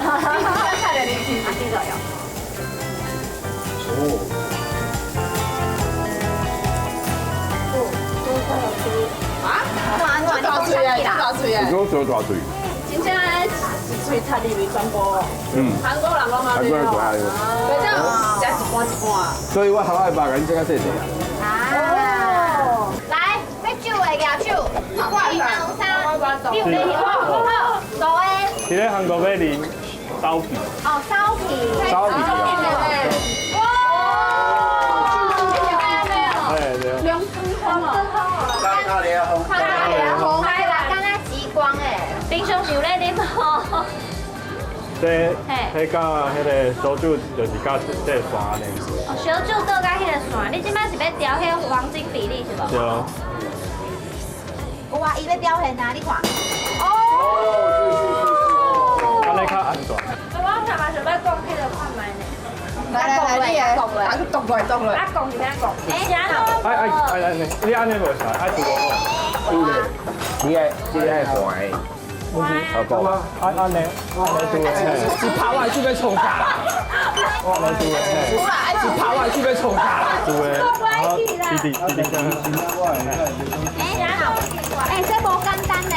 菜的你听知道呀？哦，哇，大嘴啊，大嘴啊！你讲小大嘴，真正一嘴插里面全部。韩国人拢韩国人最爱的。对，这样加一半一半。所以我后来把人这个细细啊。啊！来，要酒的举手，二毛三，六零好，走诶。其实韩国要啉烧啤，哦，烧皮。烧皮啊！对对。两分红啊！大脸红，看他脸红，开啦，刚刚极光诶。冰箱有咧啉吼。迄甲迄个烧酒就是甲这个山安尼。哦，烧酒倒甲迄个线，你即摆是要调迄个黄金比例是无？对。有啊，伊要表现啊，你看。安尼较安全。我头嘛想要讲迄个看卖呢。来，你来，动来，动来。啊，讲是安讲？你安尼无啥，爱做好。你爱滑。好高啊！安尼做诶。一拍完就被冲下啦，安尼做诶。一拍完就被冲下啦。做诶。然后弟弟。哎，这无简单呢。